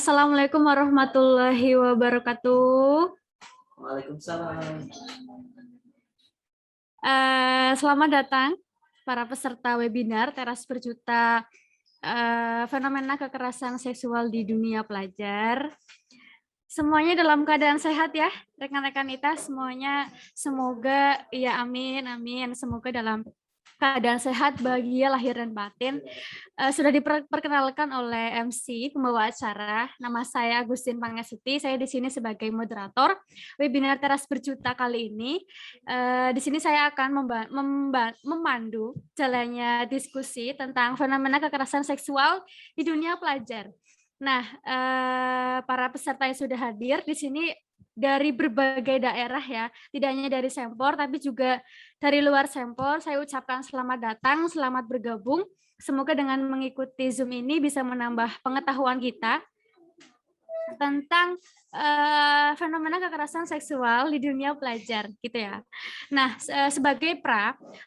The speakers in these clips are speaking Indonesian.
Assalamualaikum warahmatullahi wabarakatuh. Waalaikumsalam. Selamat datang para peserta webinar Teras Berjuta Fenomena Kekerasan Seksual di Dunia Pelajar. Semuanya dalam keadaan sehat ya, rekan-rekan kita semuanya. Semoga ya amin, amin. Semoga dalam keadaan sehat, bahagia lahir dan batin. Sudah diperkenalkan oleh MC pembawa acara. Nama saya Agustin Pangestuti. Saya di sini sebagai moderator webinar Teras Berjuta kali ini. Di sini saya akan memandu jalannya diskusi tentang fenomena kekerasan seksual di dunia pelajar. Nah, para peserta yang sudah hadir di sini dari berbagai daerah ya, tidak hanya dari Sempor, tapi juga dari luar Sempor. Saya ucapkan selamat datang, selamat bergabung. Semoga dengan mengikuti Zoom ini bisa menambah pengetahuan kita tentang fenomena kekerasan seksual di dunia pelajar, gitu ya. Nah, sebagai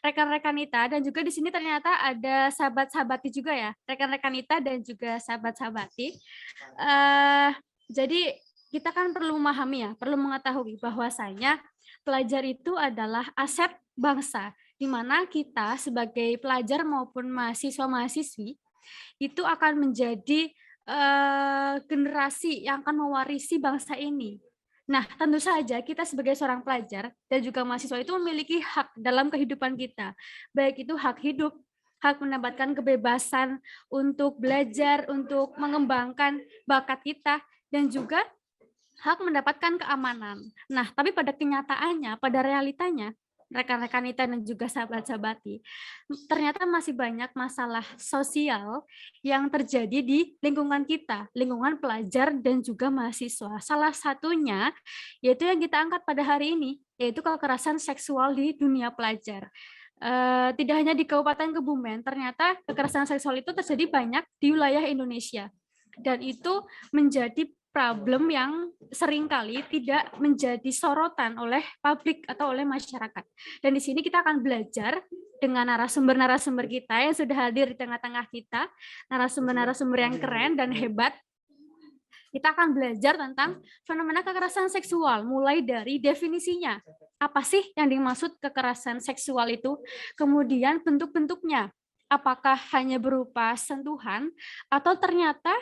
rekan-rekan Ita, dan juga di sini ternyata ada sahabat-sahabati juga ya, rekan-rekan Ita dan juga sahabat-sahabati. Jadi kita kan perlu memahami ya, perlu mengetahui bahwasanya pelajar itu adalah aset bangsa, di mana kita sebagai pelajar maupun mahasiswa-mahasiswi itu akan menjadi generasi yang akan mewarisi bangsa ini. Nah, tentu saja kita sebagai seorang pelajar dan juga mahasiswa itu memiliki hak dalam kehidupan kita, baik itu hak hidup, hak mendapatkan kebebasan untuk belajar, untuk mengembangkan bakat kita, dan juga hak mendapatkan keamanan. Nah, tapi pada kenyataannya, pada realitanya, rekan-rekan Ita dan juga sahabat-sahabati, ternyata masih banyak masalah sosial yang terjadi di lingkungan kita, lingkungan pelajar dan juga mahasiswa. Salah satunya yaitu yang kita angkat pada hari ini, yaitu kekerasan seksual di dunia pelajar. Tidak hanya di Kabupaten Kebumen, ternyata kekerasan seksual itu terjadi banyak di wilayah Indonesia. Dan itu menjadi problem yang seringkali tidak menjadi sorotan oleh publik atau oleh masyarakat. Dan di sini kita akan belajar dengan narasumber-narasumber kita yang sudah hadir di tengah-tengah kita, narasumber-narasumber yang keren dan hebat. Kita akan belajar tentang fenomena kekerasan seksual, mulai dari definisinya. Apa sih yang dimaksud kekerasan seksual itu? Kemudian bentuk-bentuknya. Apakah hanya berupa sentuhan atau ternyata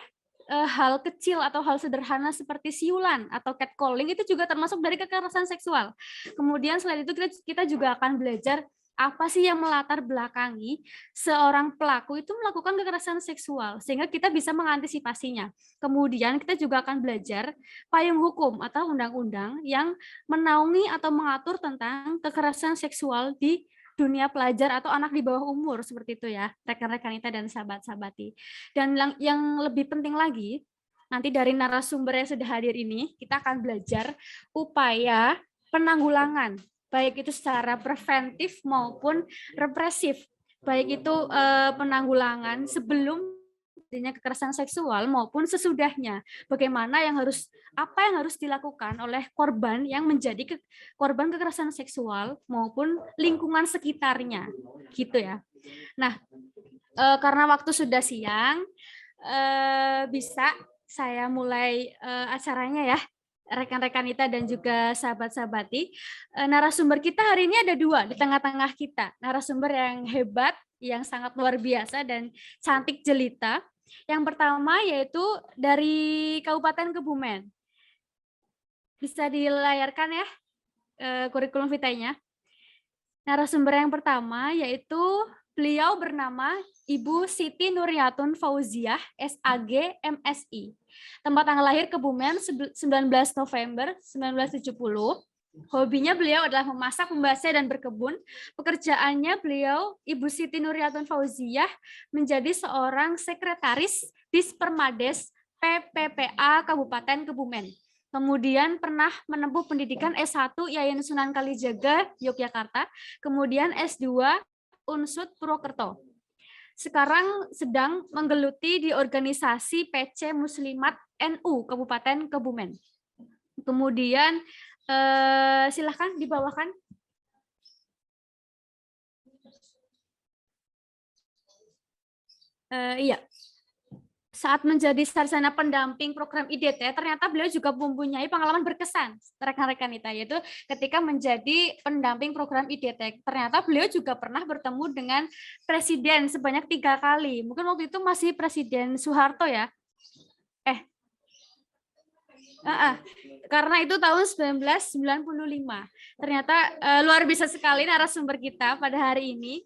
hal kecil atau hal sederhana seperti siulan atau catcalling itu juga termasuk dari kekerasan seksual. Kemudian selain itu kita juga akan belajar apa sih yang melatar belakangi seorang pelaku itu melakukan kekerasan seksual sehingga kita bisa mengantisipasinya. Kemudian kita juga akan belajar payung hukum atau undang-undang yang menaungi atau mengatur tentang kekerasan seksual di dunia pelajar atau anak di bawah umur, seperti itu ya, rekan-rekan Ita dan sahabat-sahabati. Dan yang lebih penting lagi, nanti dari narasumber yang sudah hadir ini, kita akan belajar upaya penanggulangan, baik itu secara preventif maupun represif, baik itu penanggulangan sebelum adanya kekerasan seksual maupun sesudahnya. Bagaimana apa yang harus dilakukan oleh korban yang menjadi korban kekerasan seksual maupun lingkungan sekitarnya, gitu ya. Nah, karena waktu sudah siang, bisa saya mulai acaranya ya, rekan-rekan Ita dan juga sahabat-sahabati. Narasumber kita hari ini ada dua di tengah-tengah kita, narasumber yang hebat, yang sangat luar biasa dan cantik jelita. Yang pertama yaitu dari Kabupaten Kebumen. Bisa dilayarkan ya kurikulum vitae-nya. Narasumber yang pertama yaitu beliau bernama Ibu Siti Nuryatun Fauziah, SAG, MSI. Tempat tanggal lahir Kebumen 19 November 1970. Hobinya beliau adalah memasak, membaca, dan berkebun. Pekerjaannya beliau, Ibu Siti Nuryatun Fauziah, menjadi seorang sekretaris Dispermades PPPA Kabupaten Kebumen. Kemudian pernah menempuh pendidikan S1 Yayan Sunan Kalijaga, Yogyakarta. Kemudian S2 Unsud Purwokerto. Sekarang sedang menggeluti di organisasi PC Muslimat NU Kabupaten Kebumen. Kemudian silahkan dibawakan. Iya. saat menjadi sarjana pendamping program IDT, ternyata beliau juga mempunyai pengalaman berkesan, rekan-rekan Nita, yaitu ketika menjadi pendamping program IDT. Ternyata beliau juga pernah bertemu dengan presiden sebanyak 3 kali. Mungkin waktu itu masih Presiden Soeharto ya. Karena itu tahun 1995. Ternyata luar biasa sekali narasumber kita pada hari ini.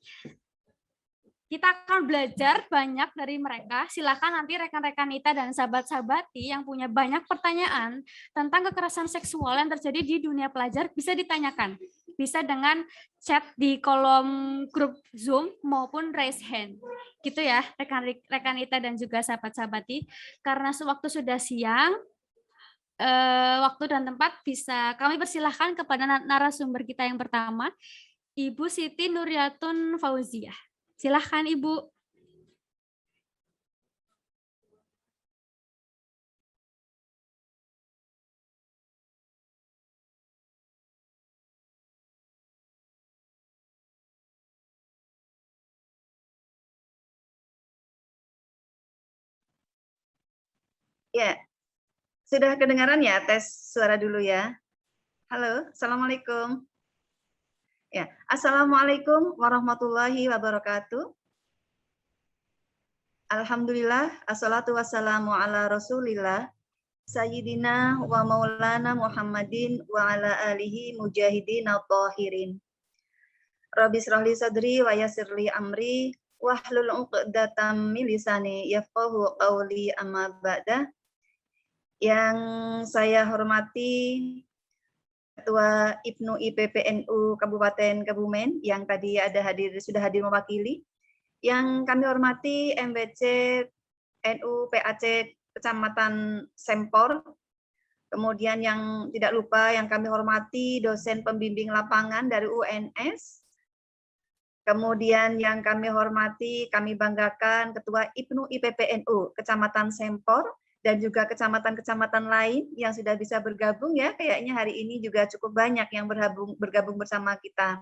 Kita akan belajar banyak dari mereka. Silakan nanti rekan-rekan Nita dan sahabat-sahabati yang punya banyak pertanyaan tentang kekerasan seksual yang terjadi di dunia pelajar bisa ditanyakan. Bisa dengan chat di kolom grup Zoom maupun raise hand. Gitu ya, rekan-rekan Nita dan juga sahabat-sahabati. Karena sewaktu sudah siang, waktu dan tempat bisa kami persilahkan kepada narasumber kita yang pertama, Ibu Siti Nuryatun Fauziah. Silahkan Ibu. Ya, sudah kedengaran ya? Tes suara dulu ya. Halo, Assalamualaikum. Ya, Assalamualaikum warahmatullahi wabarakatuh. Alhamdulillah, assalatu wassalamu ala rasulillah, Sayyidina wa maulana Muhammadin wa ala alihi mujahidin al-tahirin. Rabbi srahli sadri wa yassirli amri, wahlul uqdatam min lisani yafqahu qawli amma ba'da. Yang saya hormati Ketua IPNU IPPNU Kabupaten Kebumen yang tadi sudah hadir mewakili. Yang kami hormati MBC NU PAC Kecamatan Sempor. Kemudian yang tidak lupa yang kami hormati dosen pembimbing lapangan dari UNS. Kemudian yang kami hormati, kami banggakan Ketua IPNU IPPNU Kecamatan Sempor. Dan juga kecamatan-kecamatan lain yang sudah bisa bergabung ya, kayaknya hari ini juga cukup banyak yang bergabung bersama kita.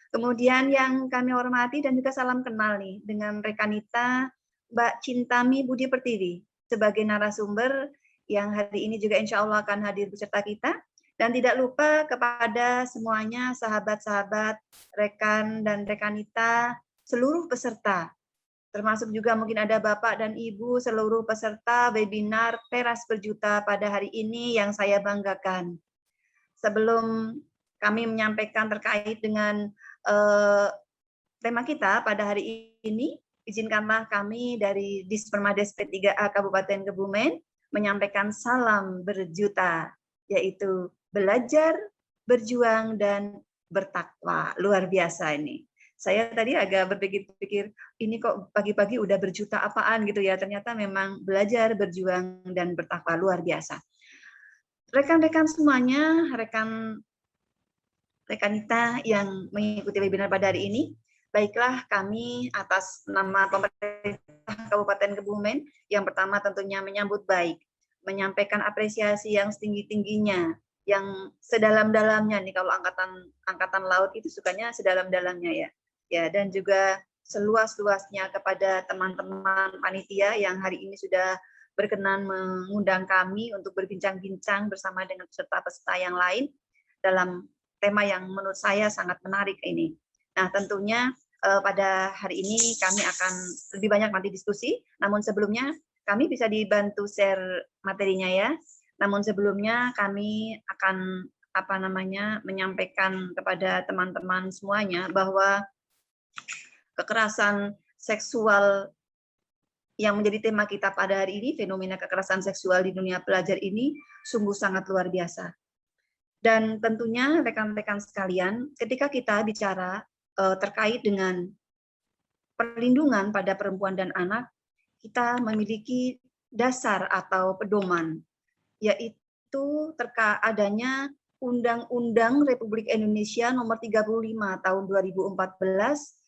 Kemudian yang kami hormati dan juga salam kenal nih dengan rekan Nita, Mbak Cintami Budi Pertiwi sebagai narasumber yang hari ini juga insya Allah akan hadir beserta kita. Dan tidak lupa kepada semuanya sahabat-sahabat, rekan dan rekan Nita, seluruh peserta. Termasuk juga mungkin ada Bapak dan Ibu seluruh peserta webinar Teras Berjuta pada hari ini yang saya banggakan. Sebelum kami menyampaikan terkait dengan tema kita pada hari ini, izinkanlah kami dari Dispermades P3A Kabupaten Kebumen menyampaikan salam berjuta, yaitu belajar, berjuang, dan bertakwa. Luar biasa ini. Saya tadi agak berpikir-pikir, ini kok pagi-pagi udah berjuta apaan gitu ya. Ternyata memang belajar, berjuang, dan bertakwa luar biasa. Rekan-rekan semuanya, rekan Nita yang mengikuti webinar pada hari ini, baiklah kami atas nama pemerintah Kabupaten Kebumen, yang pertama tentunya menyambut baik, menyampaikan apresiasi yang setinggi-tingginya, yang sedalam-dalamnya nih, kalau angkatan laut itu sukanya sedalam-dalamnya ya. Ya, dan juga seluas-luasnya kepada teman-teman panitia yang hari ini sudah berkenan mengundang kami untuk berbincang-bincang bersama dengan peserta-peserta yang lain dalam tema yang menurut saya sangat menarik ini. Nah, tentunya pada hari ini kami akan lebih banyak nanti diskusi, namun sebelumnya kami bisa dibantu share materinya ya. Namun sebelumnya kami akan menyampaikan kepada teman-teman semuanya bahwa kekerasan seksual yang menjadi tema kita pada hari ini, fenomena kekerasan seksual di dunia pelajar ini sungguh sangat luar biasa. Dan tentunya rekan-rekan sekalian, ketika kita bicara terkait dengan perlindungan pada perempuan dan anak, kita memiliki dasar atau pedoman, yaitu terkait adanya Undang-Undang Republik Indonesia Nomor 35 Tahun 2014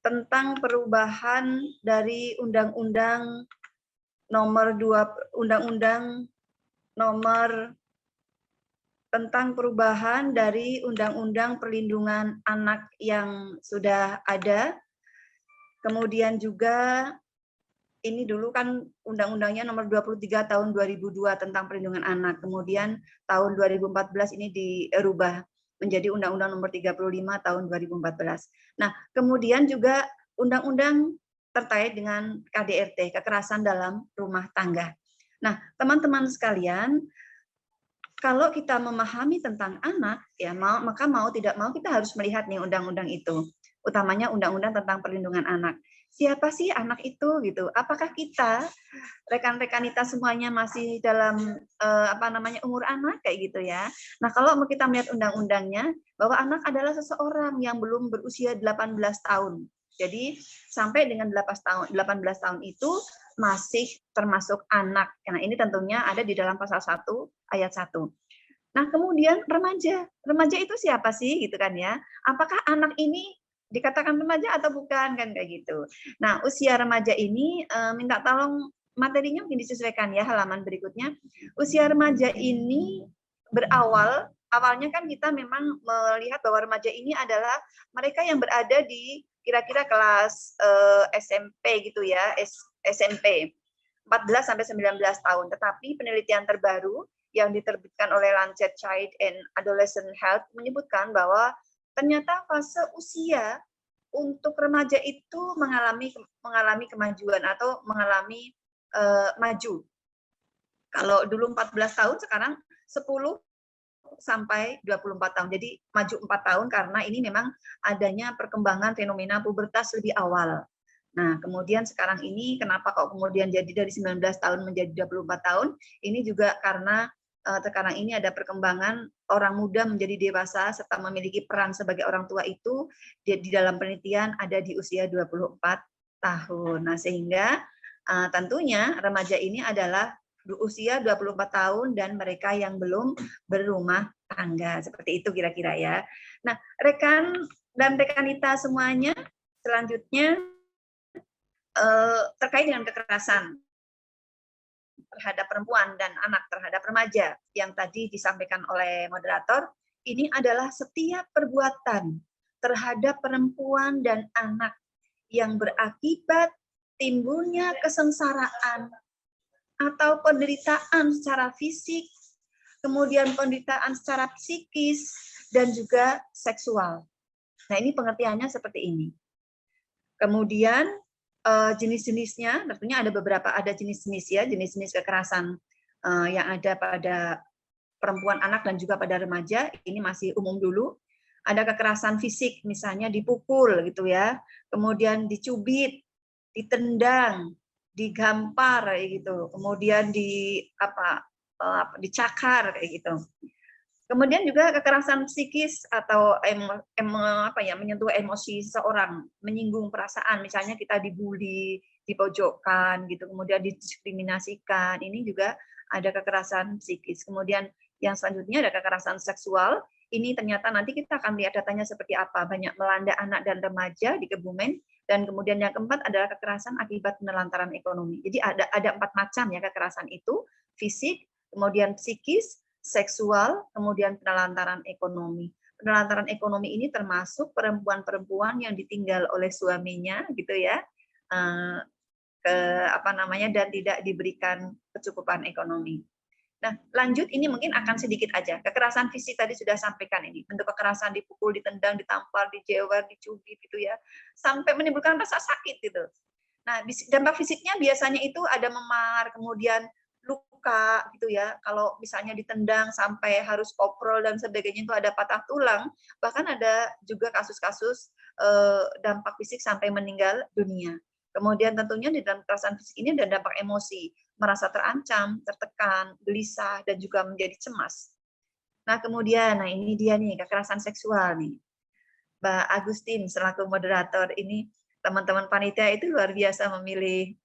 tentang perubahan dari Undang-Undang Nomor 2 Undang-Undang Nomor tentang perubahan dari Undang-Undang Perlindungan Anak yang sudah ada. Kemudian juga ini dulu kan undang-undangnya nomor 23 tahun 2002 tentang perlindungan anak. Kemudian tahun 2014 ini dirubah menjadi Undang-Undang nomor 35 tahun 2014. Nah, kemudian juga undang-undang terkait dengan KDRT, kekerasan dalam rumah tangga. Nah, teman-teman sekalian, kalau kita memahami tentang anak, ya maka mau tidak mau kita harus melihat nih undang-undang itu, utamanya undang-undang tentang perlindungan anak. Siapa sih anak itu gitu? Apakah kita rekan-rekan kita semuanya masih dalam umur anak kayak gitu ya? Nah, kalau kita melihat undang-undangnya bahwa anak adalah seseorang yang belum berusia 18 tahun. Jadi sampai dengan 18 tahun itu masih termasuk anak. Nah, ini tentunya ada di dalam pasal 1 ayat 1. Nah, kemudian remaja. Remaja itu siapa sih gitu kan ya? Apakah anak ini dikatakan remaja atau bukan kan kayak gitu. Nah, usia remaja ini minta tolong materinya mungkin disesuaikan ya halaman berikutnya. Usia remaja ini awalnya kan kita memang melihat bahwa remaja ini adalah mereka yang berada di kira-kira kelas SMP gitu ya, SMP 14 sampai 19 tahun. Tetapi penelitian terbaru yang diterbitkan oleh Lancet Child and Adolescent Health menyebutkan bahwa ternyata fase usia untuk remaja itu mengalami kemajuan atau mengalami maju. Kalau dulu 14 tahun, sekarang 10 sampai 24 tahun. Jadi maju 4 tahun karena ini memang adanya perkembangan fenomena pubertas lebih awal. Nah, kemudian sekarang ini kenapa kok kemudian jadi dari 19 tahun menjadi 24 tahun? Ini juga karena sekarang ini ada perkembangan orang muda menjadi dewasa serta memiliki peran sebagai orang tua itu di dalam penelitian ada di usia 24 tahun. Nah, sehingga tentunya remaja ini adalah usia 24 tahun dan mereka yang belum berumah tangga. Seperti itu kira-kira ya. Nah, rekan dan rekanita semuanya, selanjutnya terkait dengan kekerasan terhadap perempuan dan anak terhadap remaja yang tadi disampaikan oleh moderator, ini adalah setiap perbuatan terhadap perempuan dan anak yang berakibat timbulnya kesengsaraan atau penderitaan secara fisik, kemudian penderitaan secara psikis, dan juga seksual. Nah, ini pengertiannya seperti ini. Kemudian jenis-jenisnya, tentunya ada beberapa, ada jenis-jenis ya, jenis-jenis kekerasan yang ada pada perempuan, anak, dan juga pada remaja. Ini masih umum dulu. Ada kekerasan fisik, misalnya dipukul gitu ya, kemudian dicubit, ditendang, digampar kayak gitu, kemudian dicakar kayak gitu. Kemudian juga kekerasan psikis atau menyentuh emosi seseorang, menyinggung perasaan, misalnya kita dibully, dipojokkan gitu, kemudian didiskriminasikan. Ini juga ada kekerasan psikis. Kemudian yang selanjutnya ada kekerasan seksual. Ini ternyata nanti kita akan lihat datanya seperti apa, banyak melanda anak dan remaja di Kebumen. Dan kemudian yang keempat adalah kekerasan akibat penelantaran ekonomi. Jadi ada 4 macam ya kekerasan itu, fisik, kemudian psikis, seksual, kemudian penelantaran ekonomi. Penelantaran ekonomi ini termasuk perempuan-perempuan yang ditinggal oleh suaminya gitu ya, dan tidak diberikan kecukupan ekonomi. Nah, lanjut ini mungkin akan sedikit aja. Kekerasan fisik tadi sudah sampaikan ini. Bentuk kekerasan dipukul, ditendang, ditampar, dijewer, dicubit gitu ya. Sampai menimbulkan rasa sakit gitu. Nah, dampak fisiknya biasanya itu ada memar, kemudian luka gitu ya. Kalau misalnya ditendang sampai harus koprol dan sebagainya itu ada patah tulang. Bahkan ada juga kasus-kasus dampak fisik sampai meninggal dunia. Kemudian tentunya di dalam kekerasan fisik ini ada dampak emosi, merasa terancam, tertekan, gelisah, dan juga menjadi cemas. Nah, kemudian, ini dia nih, kekerasan seksual nih. Mbak Agustin selaku moderator ini, teman-teman panitia itu luar biasa memilih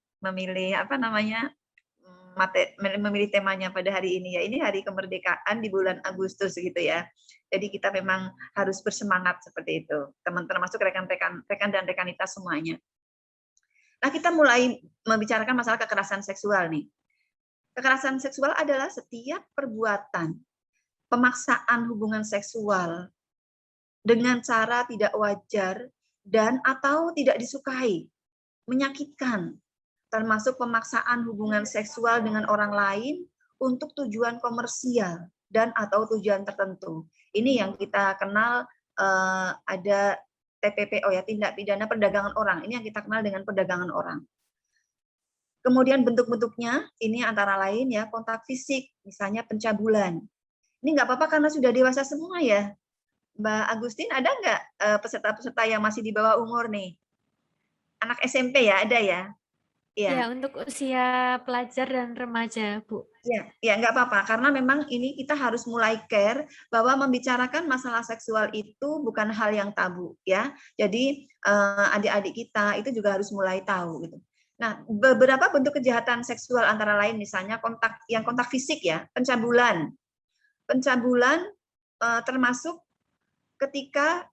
memilih temanya pada hari ini ya. Ini hari kemerdekaan di bulan Agustus gitu ya. Jadi kita memang harus bersemangat seperti itu. Teman-teman masuk rekan dan rekanita semuanya. Nah, kita mulai membicarakan masalah kekerasan seksual nih. Kekerasan seksual adalah setiap perbuatan pemaksaan hubungan seksual dengan cara tidak wajar dan atau tidak disukai, menyakitkan termasuk pemaksaan hubungan seksual dengan orang lain untuk tujuan komersial dan atau tujuan tertentu. Ini yang kita kenal ada TPPO ya, tindak pidana perdagangan orang. Ini yang kita kenal dengan perdagangan orang. Kemudian bentuk-bentuknya ini antara lain ya kontak fisik, misalnya pencabulan. Ini nggak apa-apa karena sudah dewasa semua ya. Mbak Agustin, ada nggak peserta-peserta yang masih di bawah umur nih? Anak SMP ya, ada ya? Ya, Iya. untuk usia pelajar dan remaja, Bu. Ya, nggak apa-apa karena memang ini kita harus mulai care bahwa membicarakan masalah seksual itu bukan hal yang tabu ya. Jadi adik-adik kita itu juga harus mulai tahu gitu. Nah, beberapa bentuk kejahatan seksual antara lain misalnya kontak fisik ya, pencabulan. Pencabulan termasuk ketika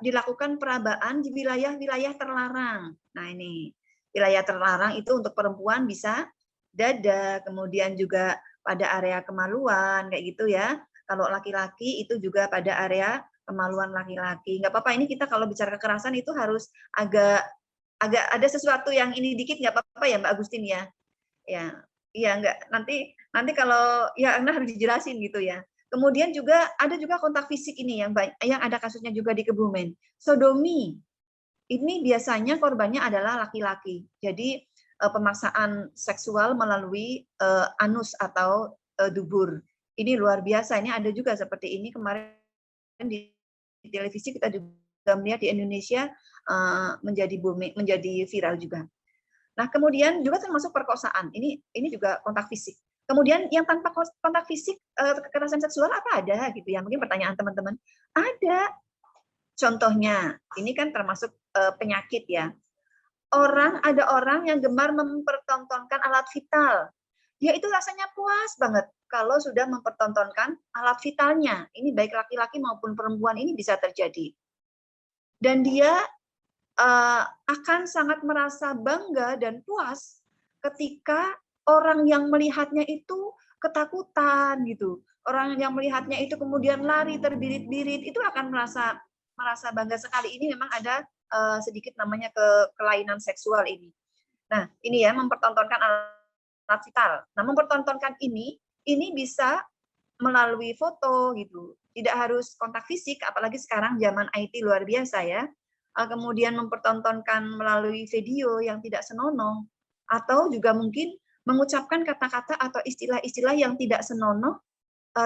dilakukan perabaan di wilayah-wilayah terlarang. Nah, ini wilayah terlarang itu untuk perempuan bisa dada, kemudian juga pada area kemaluan kayak gitu ya. Kalau laki-laki itu juga pada area kemaluan laki-laki. Nggak apa-apa, ini kita kalau bicara kekerasan itu harus agak ada sesuatu yang ini dikit nggak apa-apa ya Mbak Agustin ya. Ya, iya nggak nanti kalau ya Anda harus dijelasin gitu ya. Kemudian juga ada juga kontak fisik ini yang ada kasusnya juga di Kebumen. Sodomi. Ini biasanya korbannya adalah laki-laki. Jadi pemaksaan seksual melalui anus atau dubur. Ini luar biasa. Ini ada juga seperti ini kemarin di televisi kita juga melihat di Indonesia menjadi viral juga. Nah, kemudian juga termasuk perkosaan. Ini juga kontak fisik. Kemudian yang tanpa kontak fisik kekerasan seksual apa ada gitu ya? Mungkin pertanyaan teman-teman. Ada. Contohnya, ini kan termasuk penyakit ya. Ada orang yang gemar mempertontonkan alat vital. Dia itu rasanya puas banget kalau sudah mempertontonkan alat vitalnya. Ini baik laki-laki maupun perempuan ini bisa terjadi. Dan dia akan sangat merasa bangga dan puas ketika orang yang melihatnya itu ketakutan gitu. Orang yang melihatnya itu kemudian lari terbirit-birit itu akan merasa bangga sekali. Ini memang ada sedikit namanya kelainan seksual ini. Nah, ini ya mempertontonkan alat vital. Nah, mempertontonkan ini bisa melalui foto gitu. Tidak harus kontak fisik, apalagi sekarang zaman IT luar biasa ya. Kemudian mempertontonkan melalui video yang tidak senonoh, atau juga mungkin mengucapkan kata-kata atau istilah-istilah yang tidak senonoh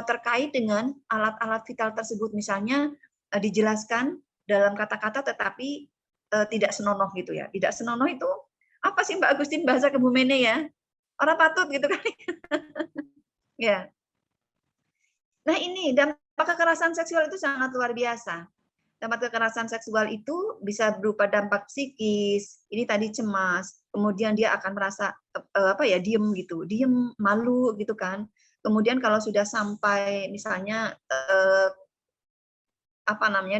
terkait dengan alat-alat vital tersebut. Misalnya dijelaskan dalam kata-kata tetapi tidak senonoh gitu ya. Tidak senonoh itu apa sih Mbak Agustin bahasa Kebumennya ya? Orang patut gitu kan. Ya. Nah, ini dampak kekerasan seksual itu sangat luar biasa. Dampak kekerasan seksual itu bisa berupa dampak psikis, ini tadi cemas, kemudian dia akan merasa diem gitu, diem, malu gitu kan. Kemudian kalau sudah sampai misalnya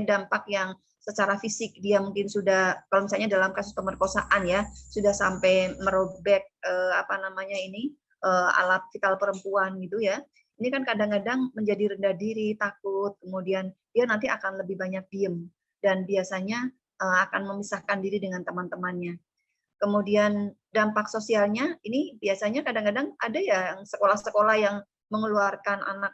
dampak yang secara fisik dia mungkin sudah, kalau misalnya dalam kasus pemerkosaan ya, sudah sampai merobek alat vital perempuan gitu ya. Ini kan kadang-kadang menjadi rendah diri, takut, kemudian dia nanti akan lebih banyak diem dan biasanya akan memisahkan diri dengan teman-temannya. Kemudian dampak sosialnya ini biasanya kadang-kadang ada ya sekolah-sekolah yang mengeluarkan anak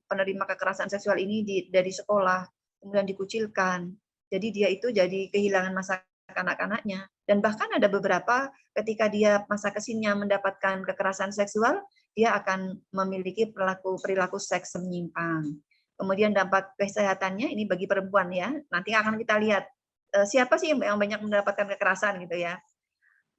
penerima kekerasan seksual ini dari sekolah, kemudian dikucilkan. Jadi dia itu jadi kehilangan masa kanak-kanaknya. Dan bahkan ada beberapa ketika dia masa kecilnya mendapatkan kekerasan seksual, dia akan memiliki perilaku seks menyimpang. Kemudian dampak kesehatannya ini bagi perempuan ya. Nanti akan kita lihat siapa sih yang banyak mendapatkan kekerasan gitu ya.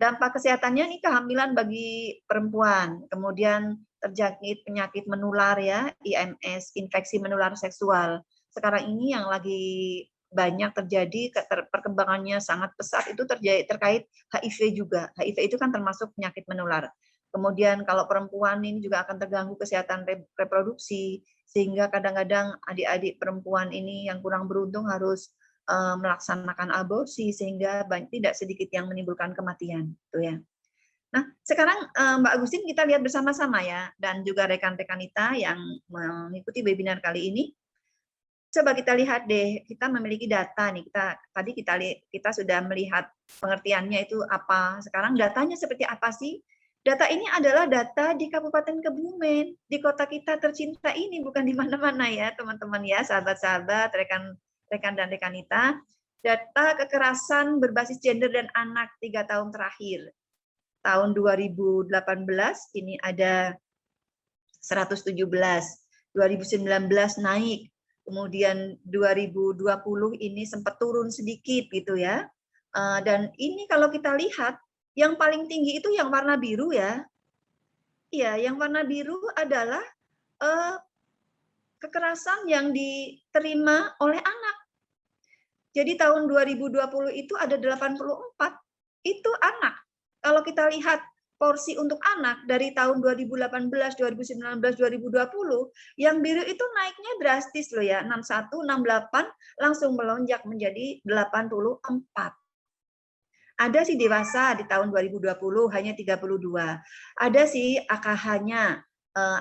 Dampak kesehatannya ini kehamilan bagi perempuan, kemudian terjangkit penyakit menular ya, IMS, infeksi menular seksual. Sekarang ini yang lagi banyak terjadi, perkembangannya sangat pesat itu terkait HIV juga. HIV itu kan termasuk penyakit menular. Kemudian kalau perempuan ini juga akan terganggu kesehatan reproduksi, sehingga kadang-kadang adik-adik perempuan ini yang kurang beruntung harus melaksanakan aborsi sehingga tidak sedikit yang menimbulkan kematian, gitu ya. Nah, sekarang Mbak Agustin kita lihat bersama-sama ya, dan juga rekan-rekan kita yang mengikuti webinar kali ini. Coba kita lihat deh, kita memiliki data nih. Kita sudah melihat pengertiannya itu apa. Sekarang datanya seperti apa sih? Data ini adalah data di Kabupaten Kebumen, di kota kita tercinta ini, bukan di mana-mana ya, teman-teman ya, sahabat-sahabat, rekan dan rekanita. Data kekerasan berbasis gender dan anak 3 tahun terakhir. Tahun 2018 ini ada 117, 2019 naik, kemudian 2020 ini sempat turun sedikit gitu ya. Dan ini kalau kita lihat yang paling tinggi itu yang warna biru ya. Iya, yang warna biru adalah kekerasan yang diterima oleh anak. Jadi tahun 2020 itu ada 84 itu anak. Kalau kita lihat porsi untuk anak dari tahun 2018, 2019, 2020, yang biru itu naiknya drastis loh ya, 61, 68 langsung melonjak menjadi 84. Ada sih dewasa di tahun 2020 hanya 32. Ada sih AKH-nya.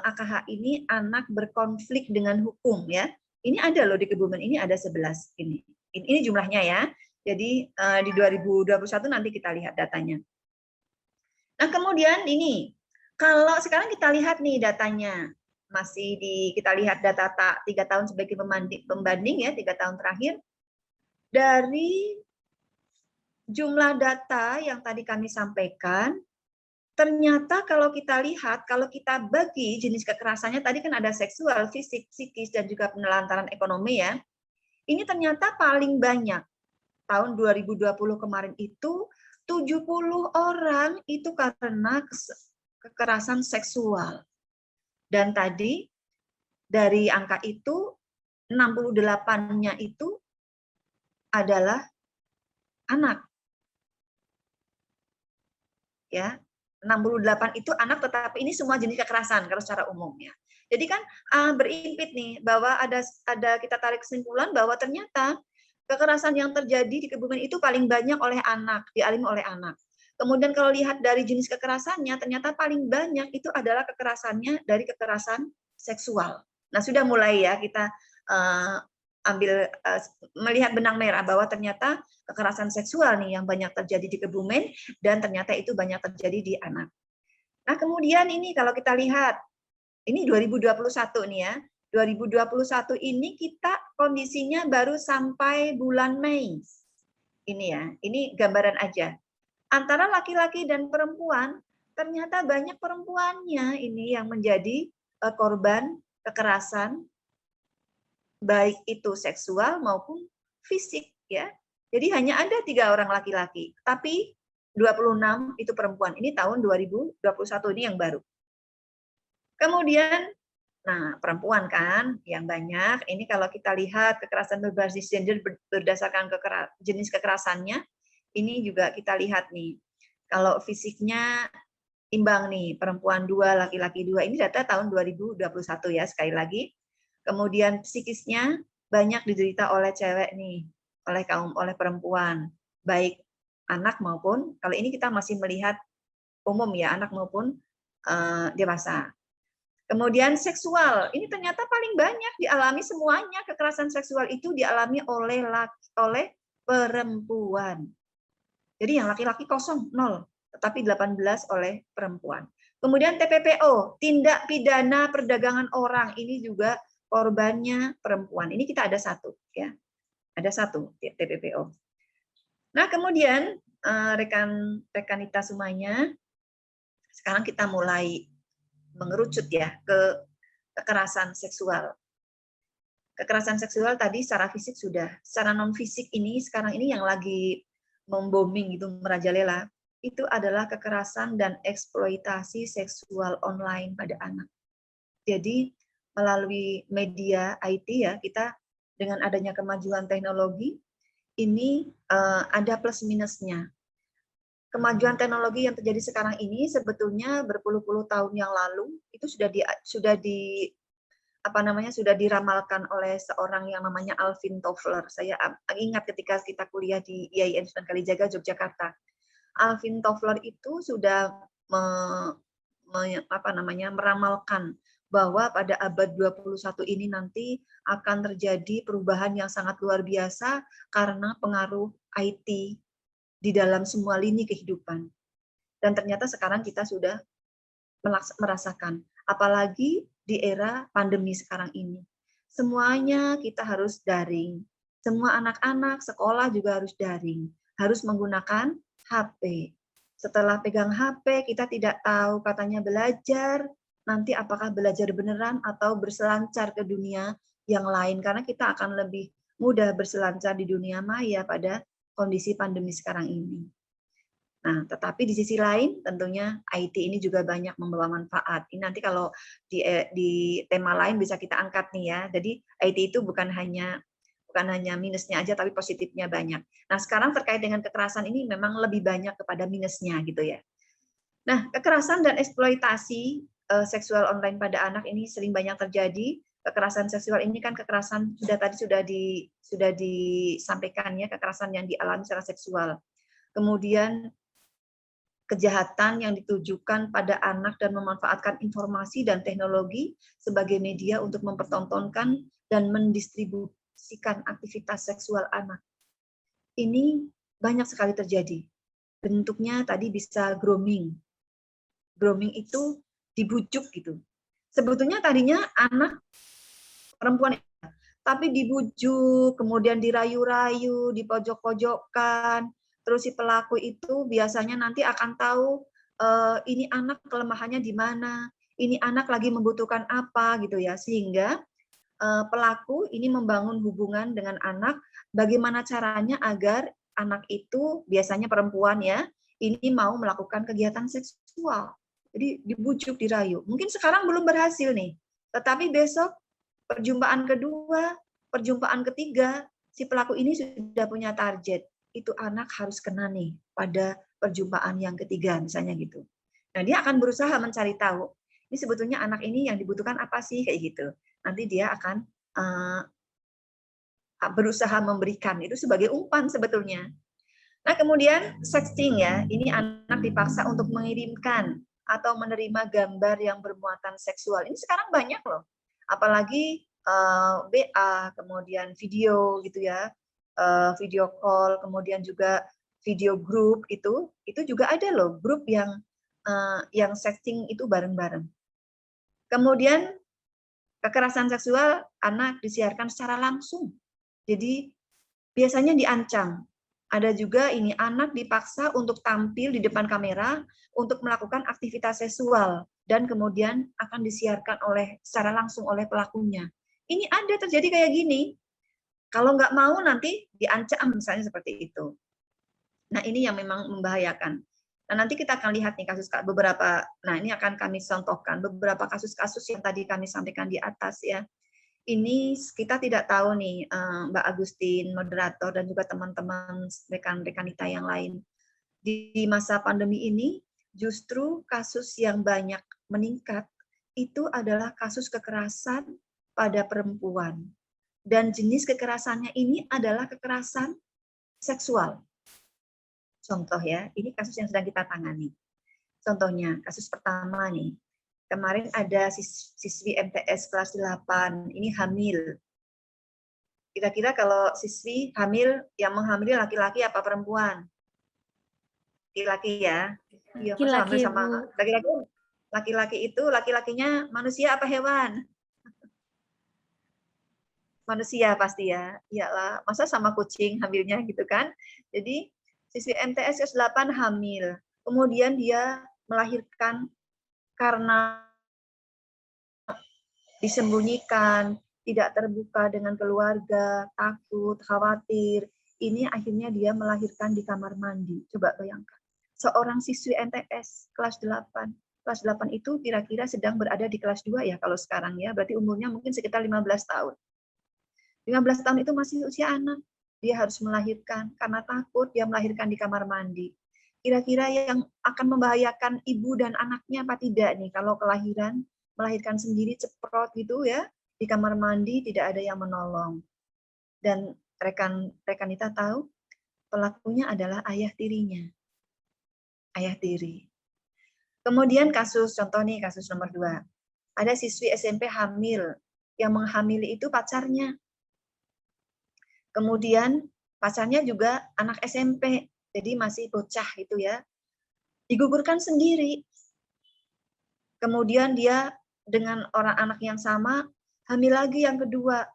AKH ini anak berkonflik dengan hukum ya. Ini ada loh di Kebumen, ini ada 11 ini. Ini jumlahnya ya. Jadi di 2021 nanti kita lihat datanya. Nah, kemudian ini, kalau sekarang kita lihat nih datanya, kita lihat data 3 tahun sebagai pembanding ya, 3 tahun terakhir. Dari jumlah data yang tadi kami sampaikan, ternyata kalau kita lihat, kalau kita bagi jenis kekerasannya, tadi kan ada seksual, fisik, psikis, dan juga penelantaran ekonomi ya. Ini ternyata paling banyak. Tahun 2020 kemarin itu 70 orang itu karena kekerasan seksual. Dan tadi dari angka itu 68-nya itu adalah anak. Ya, 68 itu anak, tetapi ini semua jenis kekerasan kalau secara umum ya. Jadi kan berimpit nih bahwa ada kita tarik kesimpulan bahwa ternyata kekerasan yang terjadi di Kebumen itu paling banyak oleh anak, dialami oleh anak. Kemudian kalau lihat dari jenis kekerasannya, ternyata paling banyak itu adalah kekerasannya dari kekerasan seksual. Nah, sudah mulai ya kita melihat benang merah bahwa ternyata kekerasan seksual nih yang banyak terjadi di Kebumen dan ternyata itu banyak terjadi di anak. Nah, kemudian ini kalau kita lihat, ini 2021 nih ya. 2021 ini kita kondisinya baru sampai bulan Mei. Ini ya, ini gambaran aja. Antara laki-laki dan perempuan, ternyata banyak perempuannya ini yang menjadi korban kekerasan, baik itu seksual maupun fisik ya. Jadi hanya ada 3 orang laki-laki, tapi 26 itu perempuan. Ini tahun 2021 ini yang baru. Kemudian, nah perempuan kan yang banyak. Ini kalau kita lihat kekerasan berbasis gender berdasarkan jenis kekerasannya, ini juga kita lihat nih. Kalau fisiknya imbang nih, perempuan 2, laki-laki 2. Ini data tahun 2021 ya, sekali lagi. Kemudian psikisnya banyak diderita oleh cewek nih, oleh perempuan, baik anak maupun, kalau ini kita masih melihat umum ya, anak maupun dewasa. Kemudian seksual, ini ternyata paling banyak dialami semuanya, kekerasan seksual itu dialami oleh perempuan. Jadi yang laki-laki 0, tetapi 18 oleh perempuan. Kemudian TPPO, tindak pidana perdagangan orang, ini juga korbannya perempuan. Ini kita ada 1 ya. Ada 1 TPPO. Nah, kemudian rekan-rekanita semuanya, sekarang kita mulai mengerucut ya ke kekerasan seksual. Kekerasan seksual tadi secara fisik sudah, secara non fisik ini sekarang ini yang lagi membooming itu merajalela, itu adalah kekerasan dan eksploitasi seksual online pada anak. Jadi melalui media IT ya, kita dengan adanya kemajuan teknologi ini ada plus minusnya. Kemajuan teknologi yang terjadi sekarang ini sebetulnya berpuluh-puluh tahun yang lalu itu sudah diramalkan oleh seorang yang namanya Alvin Toffler. Saya ingat ketika kita kuliah di IAIN Sunan Kalijaga Yogyakarta. Alvin Toffler itu sudah meramalkan bahwa pada abad 21 ini nanti akan terjadi perubahan yang sangat luar biasa karena pengaruh IT di dalam semua lini kehidupan. Dan ternyata sekarang kita sudah merasakan, apalagi di era pandemi sekarang ini. Semuanya kita harus daring. Semua anak-anak sekolah juga harus daring, harus menggunakan HP. Setelah pegang HP, kita tidak tahu katanya belajar, nanti apakah belajar beneran atau berselancar ke dunia yang lain, karena kita akan lebih mudah berselancar di dunia maya pada kondisi pandemi sekarang ini. Nah, tetapi di sisi lain tentunya IT ini juga banyak membawa manfaat. Ini nanti kalau di tema lain bisa kita angkat nih ya. Jadi IT itu bukan hanya minusnya aja, tapi positifnya banyak. Nah, sekarang terkait dengan kekerasan ini memang lebih banyak kepada minusnya gitu ya. Nah, kekerasan dan eksploitasi seksual online pada anak ini sering banyak terjadi. Kekerasan seksual ini kan kekerasan sudah disampaikan ya, kekerasan yang dialami secara seksual. Kemudian kejahatan yang ditujukan pada anak dan memanfaatkan informasi dan teknologi sebagai media untuk mempertontonkan dan mendistribusikan aktivitas seksual anak. Ini banyak sekali terjadi. Bentuknya tadi bisa grooming. Grooming itu dibujuk gitu. Sebetulnya tadinya anak perempuan, tapi dibujuk, kemudian dirayu-rayu, dipojok-pojokkan. Terus si pelaku itu biasanya nanti akan tahu ini anak kelemahannya di mana, ini anak lagi membutuhkan apa gitu ya, sehingga pelaku ini membangun hubungan dengan anak, bagaimana caranya agar anak itu biasanya perempuan ya, ini mau melakukan kegiatan seksual. Jadi dibujuk, dirayu. Mungkin sekarang belum berhasil nih, tetapi besok perjumpaan kedua, perjumpaan ketiga, si pelaku ini sudah punya target. Itu anak harus kena nih pada perjumpaan yang ketiga misalnya gitu. Nah, dia akan berusaha mencari tahu, ini sebetulnya anak ini yang dibutuhkan apa sih kayak gitu. Nanti dia akan berusaha memberikan, itu sebagai umpan sebetulnya. Nah, kemudian sexting ya, ini anak dipaksa untuk mengirimkan atau menerima gambar yang bermuatan seksual. Ini sekarang banyak loh. Apalagi WA, kemudian video gitu ya, video call, kemudian juga video grup itu juga ada loh grup yang sexting itu bareng-bareng. Kemudian kekerasan seksual anak disiarkan secara langsung. Jadi biasanya diancam. Ada juga ini anak dipaksa untuk tampil di depan kamera untuk melakukan aktivitas seksual dan kemudian akan disiarkan secara langsung oleh pelakunya. Ini ada terjadi kayak gini. Kalau nggak mau nanti diancam misalnya seperti itu. Nah, ini yang memang membahayakan. Nah, nanti kita akan lihat nih beberapa, nah ini akan kami contohkan beberapa kasus-kasus yang tadi kami sampaikan di atas ya. Ini kita tidak tahu nih Mbak Agustin, moderator, dan juga teman-teman rekan-rekan kita yang lain. Di masa pandemi ini justru kasus yang banyak meningkat itu adalah kasus kekerasan pada perempuan. Dan jenis kekerasannya ini adalah kekerasan seksual. Contoh ya, ini kasus yang sedang kita tangani. Contohnya, kasus pertama nih. Kemarin ada siswi MTS kelas 8, ini hamil. Kira-kira kalau siswi hamil, yang menghamili laki-laki apa perempuan? Laki-laki ya. Iya, masa hamil sama laki-laki? Laki-laki itu, laki-lakinya manusia apa hewan? Manusia pasti ya. Iyalah, masa sama kucing hamilnya gitu kan? Jadi, siswi MTS kelas 8 hamil. Kemudian dia melahirkan karena disembunyikan, tidak terbuka dengan keluarga, takut, khawatir. Ini akhirnya dia melahirkan di kamar mandi. Coba bayangkan. Seorang siswi MTS kelas 8. Kelas 8 itu kira-kira sedang berada di kelas 2 ya kalau sekarang ya. Berarti umurnya mungkin sekitar 15 tahun. 15 tahun itu masih usia anak. Dia harus melahirkan. Karena takut dia melahirkan di kamar mandi. Kira-kira yang akan membahayakan ibu dan anaknya apa tidak nih kalau melahirkan sendiri ceprot gitu ya, di kamar mandi tidak ada yang menolong. Dan rekan kita tahu pelakunya adalah ayah tirinya. Ayah tiri. Kemudian kasus nomor 2. ada siswi SMP hamil, yang menghamili itu pacarnya. Kemudian pacarnya juga anak SMP, jadi masih bocah gitu ya. Digugurkan sendiri. Kemudian dia dengan orang anak yang sama hamil lagi yang kedua,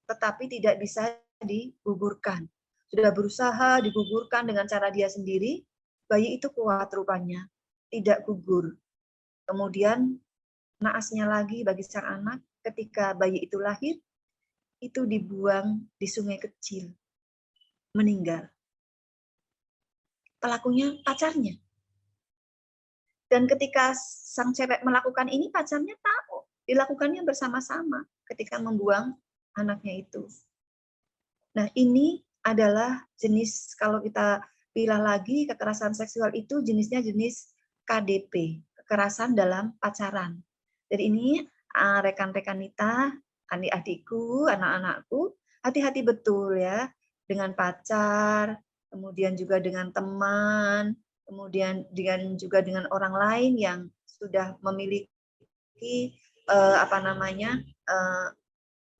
tetapi tidak bisa digugurkan. Sudah berusaha digugurkan dengan cara dia sendiri, bayi itu kuat rupanya, tidak gugur. Kemudian naasnya lagi bagi sang anak, ketika bayi itu lahir, itu dibuang di sungai kecil, meninggal. Pelakunya pacarnya. Dan ketika sang cewek melakukan ini, pacarnya tahu. Dilakukannya bersama-sama ketika membuang anaknya itu. Nah, ini adalah jenis, kalau kita pilih lagi, kekerasan seksual itu jenisnya jenis KDP, kekerasan dalam pacaran. Jadi ini rekan-rekan kita, adik-adikku, anak-anakku, hati-hati betul ya dengan pacar, kemudian juga dengan teman, kemudian juga dengan orang lain yang sudah memiliki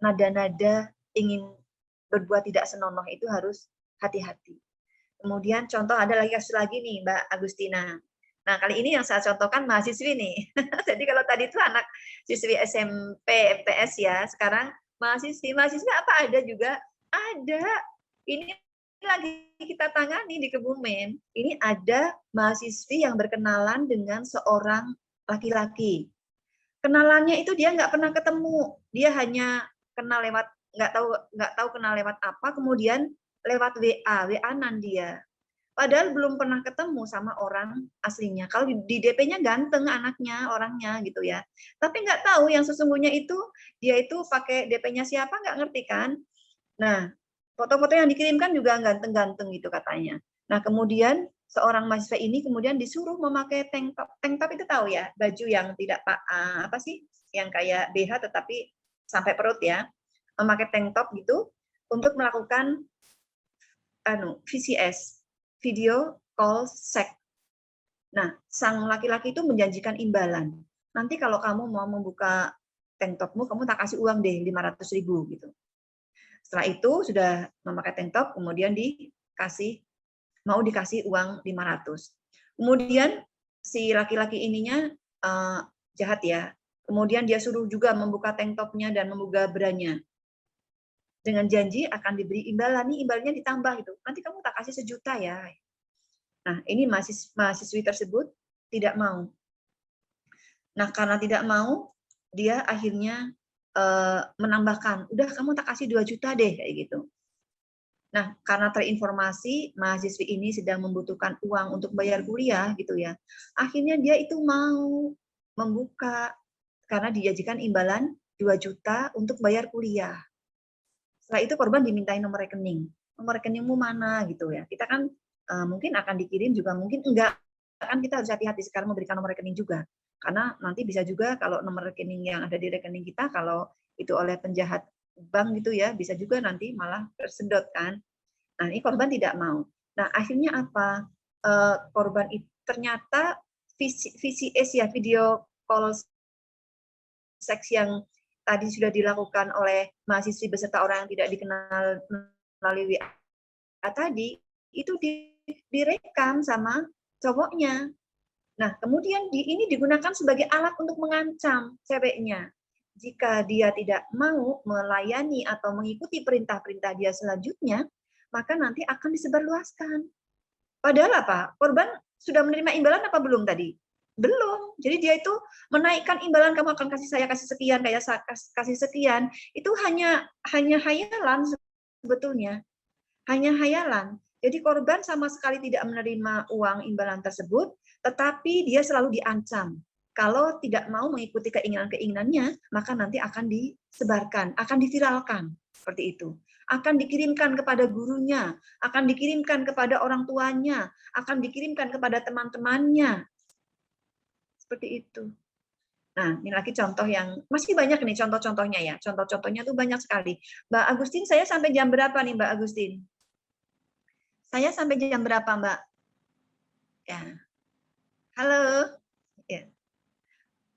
nada-nada ingin berbuat tidak senonoh, itu harus hati-hati. Kemudian contoh ada lagi kasus lagi nih Mbak Agustina. Nah, kali ini yang saya contohkan mahasiswi nih. Jadi kalau tadi itu anak siswi SMP, MTS ya, sekarang mahasiswi. Mahasiswi apa ada juga? Ada. Ini lagi kita tangani di Kebumen. Ini ada mahasiswi yang berkenalan dengan seorang laki-laki. Kenalannya itu dia nggak pernah ketemu. Dia hanya kenal lewat, nggak tahu kenal lewat apa, kemudian lewat WA-nan dia. Padahal belum pernah ketemu sama orang aslinya. Kalau di DP-nya ganteng anaknya, orangnya gitu ya. Tapi nggak tahu yang sesungguhnya itu, dia itu pakai DP-nya siapa, nggak ngerti kan. Nah, foto-foto yang dikirimkan juga ganteng-ganteng gitu katanya. Nah, kemudian seorang mahasiswa ini kemudian disuruh memakai tank top. Tank top itu tahu ya, baju yang tidak apa sih, yang kayak BH tetapi sampai perut ya. Memakai tank top gitu untuk melakukan VCS, video call sex. Nah, sang laki-laki itu menjanjikan imbalan. Nanti kalau kamu mau membuka tank topmu, kamu tak kasih uang deh 500.000 gitu. Setelah itu sudah memakai tank top, kemudian mau dikasih uang 500. Kemudian si laki-laki ininya jahat ya. Kemudian dia suruh juga membuka tank topnya dan membuka beranya. Dengan janji akan diberi imbalan, nih imbalannya ditambah gitu. Nanti kamu tak kasih 1 juta ya. Nah, ini mahasiswi tersebut tidak mau. Nah, karena tidak mau, dia akhirnya menambahkan, udah kamu tak kasih 2 juta deh, kayak gitu. Nah, karena terinformasi mahasiswi ini sedang membutuhkan uang untuk bayar kuliah gitu ya. Akhirnya dia itu mau membuka karena dijanjikan imbalan 2 juta untuk bayar kuliah. Setelah itu korban dimintain nomor rekening. Nomor rekeningmu mana gitu ya. Kita kan mungkin akan dikirim juga, mungkin enggak. Kan kita harus hati-hati sekarang memberikan nomor rekening juga. Karena nanti bisa juga kalau nomor rekening yang ada di rekening kita, kalau itu oleh penjahat bank gitu ya, bisa juga nanti malah tersedot kan. Nah, ini korban tidak mau. Nah, akhirnya apa? Korban itu ternyata VCS ya, video call seks yang tadi sudah dilakukan oleh mahasiswi beserta orang yang tidak dikenal melalui WA tadi, itu direkam sama cowoknya. Nah, kemudian ini digunakan sebagai alat untuk mengancam ceweknya. Jika dia tidak mau melayani atau mengikuti perintah-perintah dia selanjutnya, maka nanti akan disebarluaskan. Padahal apa? Korban sudah menerima imbalan apa belum tadi? Belum. Jadi dia itu menaikkan imbalan, kamu akan kasih saya kasih sekian, kayak kasih sekian, itu hanya hayalan sebetulnya. Hanya hayalan. Jadi korban sama sekali tidak menerima uang imbalan tersebut, tetapi dia selalu diancam. Kalau tidak mau mengikuti keinginan-keinginannya, maka nanti akan disebarkan, akan diviralkan. Seperti itu. Akan dikirimkan kepada gurunya, akan dikirimkan kepada orang tuanya, akan dikirimkan kepada teman-temannya. Seperti itu. Nah, ini lagi contoh yang masih banyak nih contoh-contohnya ya. Contoh-contohnya tuh banyak sekali. Mbak Agustin, saya sampai jam berapa nih Mbak Agustin? Saya sampai jam berapa Mbak? Ya. Halo. Ya.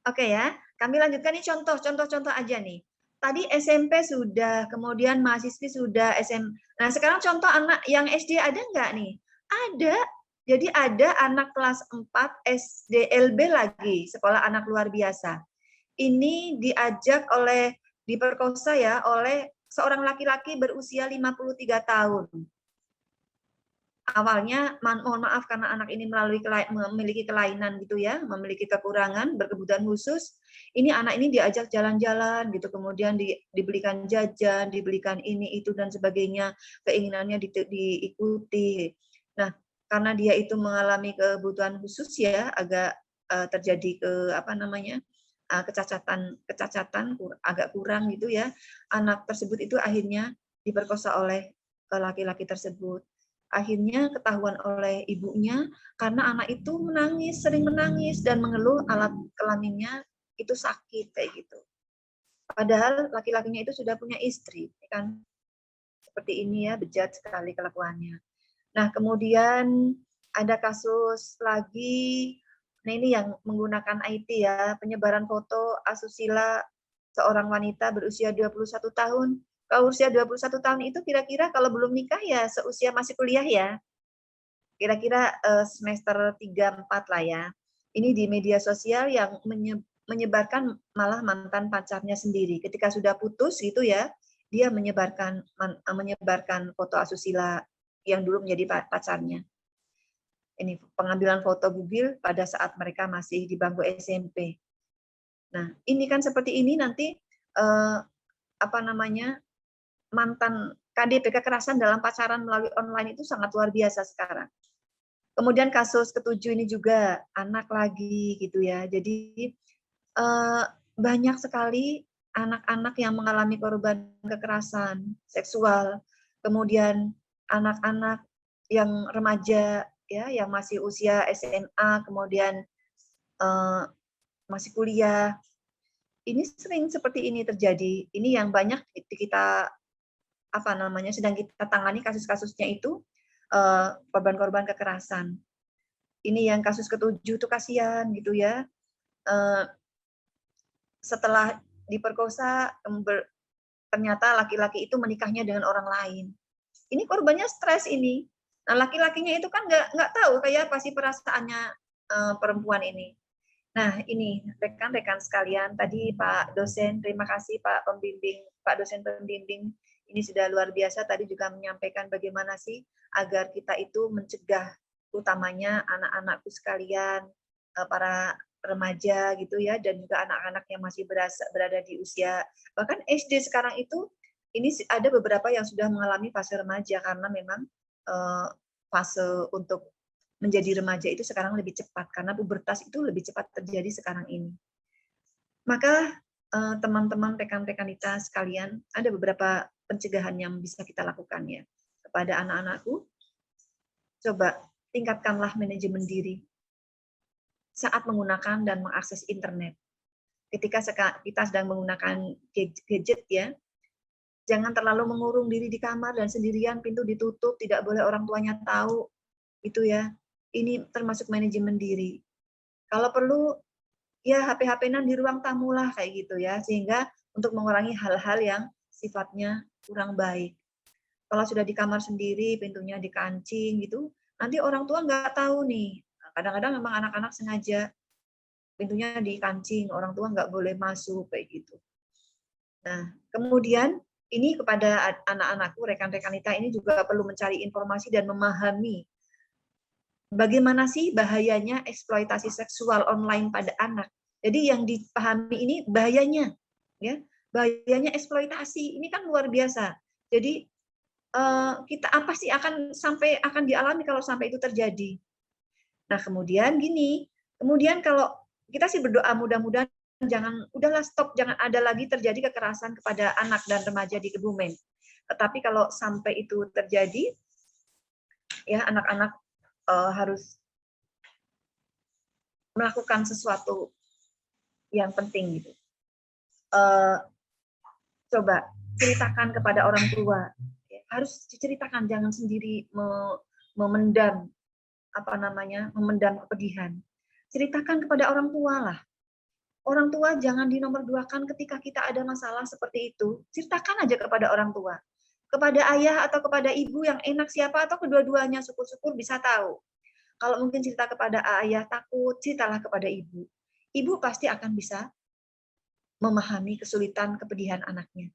Oke ya. Kami lanjutkan nih contoh aja nih. Tadi SMP sudah, kemudian mahasiswi sudah, Nah, sekarang contoh anak yang SD ada nggak nih? Ada. Jadi ada anak kelas 4 SDLB lagi, sekolah anak luar biasa. Ini diperkosa ya oleh seorang laki-laki berusia 53 tahun. Awalnya, mohon maaf karena anak ini memiliki kelainan gitu ya, memiliki kekurangan, berkebutuhan khusus. Ini anak ini diajak jalan-jalan gitu, kemudian dibelikan jajan, dibelikan ini itu dan sebagainya, keinginannya diikuti. Nah, karena dia itu mengalami kebutuhan khusus ya, agak terjadi kecacatan agak kurang gitu ya. Anak tersebut itu akhirnya diperkosa oleh laki-laki tersebut. Akhirnya ketahuan oleh ibunya karena anak itu sering menangis dan mengeluh alat kelaminnya itu sakit kayak gitu. Padahal laki-lakinya itu sudah punya istri, kan? Seperti ini ya, bejat sekali kelakuannya. Nah, kemudian ada kasus lagi, nah ini yang menggunakan IT ya, penyebaran foto asusila seorang wanita berusia 21 tahun. Kalau usia 21 tahun itu kira-kira kalau belum nikah ya seusia masih kuliah ya. Kira-kira semester 3-4 lah ya. Ini di media sosial yang menyebarkan malah mantan pacarnya sendiri. Ketika sudah putus gitu ya, dia menyebarkan foto asusila yang dulu menjadi pacarnya. Ini pengambilan foto bugil pada saat mereka masih di bangku SMP. Nah, ini kan seperti ini nanti mantan KDP kekerasan dalam pacaran melalui online itu sangat luar biasa sekarang. Kemudian kasus ketujuh ini juga anak lagi gitu ya. Jadi banyak sekali anak-anak yang mengalami korban kekerasan seksual. Kemudian anak-anak yang remaja ya, yang masih usia SMA, kemudian masih kuliah. Ini sering seperti ini terjadi. Ini yang banyak kita sedang kita tangani kasus-kasusnya itu korban-korban kekerasan. Ini yang kasus ketujuh tuh kasihan gitu ya. Setelah diperkosa, ternyata laki-laki itu menikahnya dengan orang lain. Ini korbannya stres ini. Nah, laki-lakinya itu kan nggak tahu kayak apa sih perasaannya perempuan ini. Nah, ini rekan-rekan sekalian, tadi Pak dosen, terima kasih Pak dosen pembimbing, ini sudah luar biasa, tadi juga menyampaikan bagaimana sih agar kita itu mencegah, utamanya anak-anakku sekalian, para remaja gitu ya, dan juga anak-anak yang masih berada di usia, bahkan SD sekarang itu, ini ada beberapa yang sudah mengalami fase remaja, karena memang fase untuk menjadi remaja itu sekarang lebih cepat karena pubertas itu lebih cepat terjadi sekarang ini. Maka teman-teman rekan-rekan kita sekalian, ada beberapa pencegahan yang bisa kita lakukan ya kepada anak-anakku. Coba tingkatkanlah manajemen diri saat menggunakan dan mengakses internet. Ketika kita sedang menggunakan gadget ya, jangan terlalu mengurung diri di kamar dan sendirian, pintu ditutup, tidak boleh orang tuanya tahu, itu ya. Ini termasuk manajemen diri. Kalau perlu, ya HP-HP-nan di ruang tamu lah kayak gitu ya, sehingga untuk mengurangi hal-hal yang sifatnya kurang baik. Kalau sudah di kamar sendiri, pintunya dikancing gitu, nanti orang tua nggak tahu nih. Kadang-kadang memang anak-anak sengaja pintunya dikancing, orang tua nggak boleh masuk kayak gitu. Nah, kemudian ini kepada anak-anakku, rekan-rekan kita ini juga perlu mencari informasi dan memahami bagaimana sih bahayanya eksploitasi seksual online pada anak. Jadi yang dipahami ini bahayanya, ya, bahayanya eksploitasi ini kan luar biasa. Jadi kita apa sih akan dialami kalau sampai itu terjadi. Nah kemudian kalau kita sih berdoa mudah-mudahan udahlah stop, jangan ada lagi terjadi kekerasan kepada anak dan remaja di Kebumen. Tetapi kalau sampai itu terjadi, ya anak-anak harus melakukan sesuatu yang penting gitu. Coba ceritakan kepada orang tua, harus diceritakan, jangan sendiri memendam kepedihan. Ceritakan kepada orang tua lah. orang tua jangan dinomorduakan ketika kita ada masalah seperti itu. Ceritakan aja kepada orang tua. Kepada ayah atau kepada ibu yang enak siapa atau kedua-duanya, syukur-syukur bisa tahu. Kalau mungkin cerita kepada ayah takut, ceritalah kepada ibu. Ibu pasti akan bisa memahami kesulitan, kepedihan anaknya.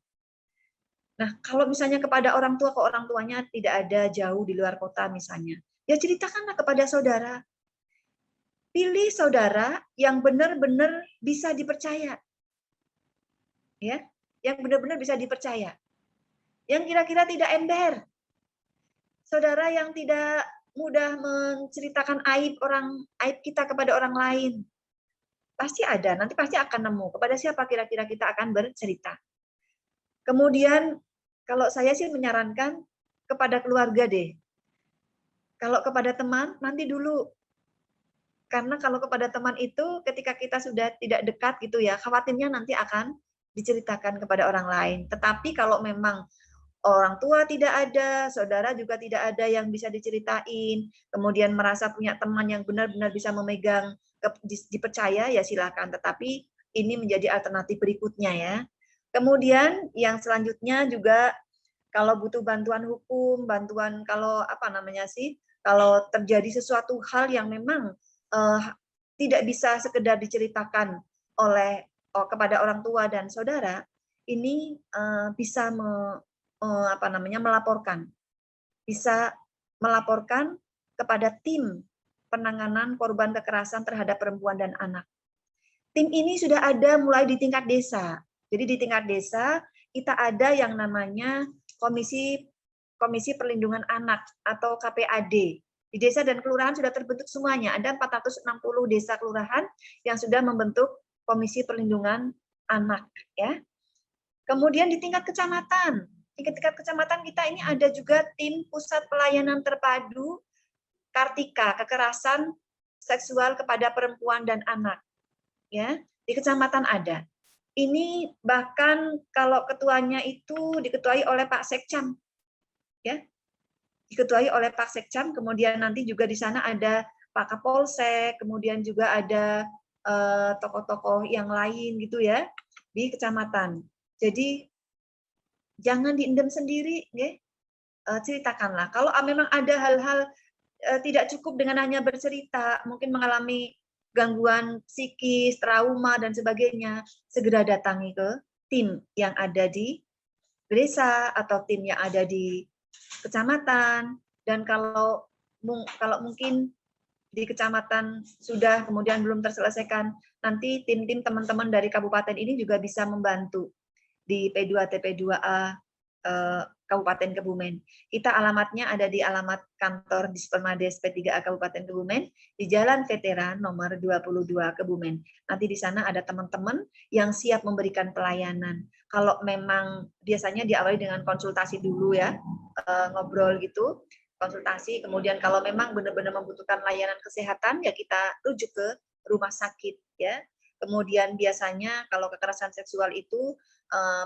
Nah, kalau misalnya kepada orang tua, ke orang tuanya tidak ada jauh di luar kota misalnya, ya ceritakanlah kepada saudara. Pilih saudara yang benar-benar bisa dipercaya. Ya, yang benar-benar bisa dipercaya. Yang kira-kira tidak ember. Saudara yang tidak mudah menceritakan aib kita kepada orang lain. Pasti ada, nanti pasti akan nemu kepada siapa kira-kira kita akan bercerita. Kemudian kalau saya sih menyarankan kepada keluarga deh. Kalau kepada teman nanti dulu. Karena kalau kepada teman itu ketika kita sudah tidak dekat gitu ya, khawatirnya nanti akan diceritakan kepada orang lain. Tetapi kalau memang orang tua tidak ada, saudara juga tidak ada yang bisa diceritain, kemudian merasa punya teman yang benar-benar bisa memegang, dipercaya, ya silakan. Tetapi ini menjadi alternatif berikutnya ya. Kemudian yang selanjutnya juga kalau butuh bantuan hukum, bantuan kalau kalau terjadi sesuatu hal yang memang tidak bisa sekedar diceritakan oleh kepada orang tua dan saudara, ini bisa melaporkan, bisa melaporkan kepada tim penanganan korban kekerasan terhadap perempuan dan anak. Tim ini sudah ada mulai di tingkat desa. Jadi di tingkat desa kita ada yang namanya Komisi Perlindungan Anak atau KPAD. Di desa dan kelurahan sudah terbentuk semuanya. Ada 460 desa kelurahan yang sudah membentuk Komisi Perlindungan Anak. Ya. Kemudian di tingkat kecamatan. Di tingkat kecamatan kita ini ada juga tim Pusat Pelayanan Terpadu Kartika, kekerasan seksual kepada perempuan dan anak. Ya, di kecamatan ada. Ini bahkan kalau ketuanya itu diketuai oleh Pak Sekcam. Ya, diketuai oleh Pak Sekcam, kemudian nanti juga di sana ada Pak Kapolsek, kemudian juga ada tokoh-tokoh yang lain gitu ya di kecamatan. Jadi jangan diendam sendiri, ya. Ceritakanlah. Kalau memang ada hal-hal tidak cukup dengan hanya bercerita, mungkin mengalami gangguan psikis, trauma dan sebagainya, segera datangi ke tim yang ada di desa atau tim yang ada di kecamatan. Dan kalau mungkin di kecamatan sudah kemudian belum terselesaikan, nanti tim-tim teman-teman dari kabupaten ini juga bisa membantu di P2TP2A Kabupaten Kebumen. Kita alamatnya ada di alamat kantor Dispermades P3A Kabupaten Kebumen di Jalan Veteran nomor 22 Kebumen. Nanti di sana ada teman-teman yang siap memberikan pelayanan. Kalau memang biasanya diawali dengan konsultasi dulu ya, ngobrol gitu, konsultasi. Kemudian kalau memang benar-benar membutuhkan layanan kesehatan ya kita rujuk ke rumah sakit ya. Kemudian biasanya kalau kekerasan seksual itu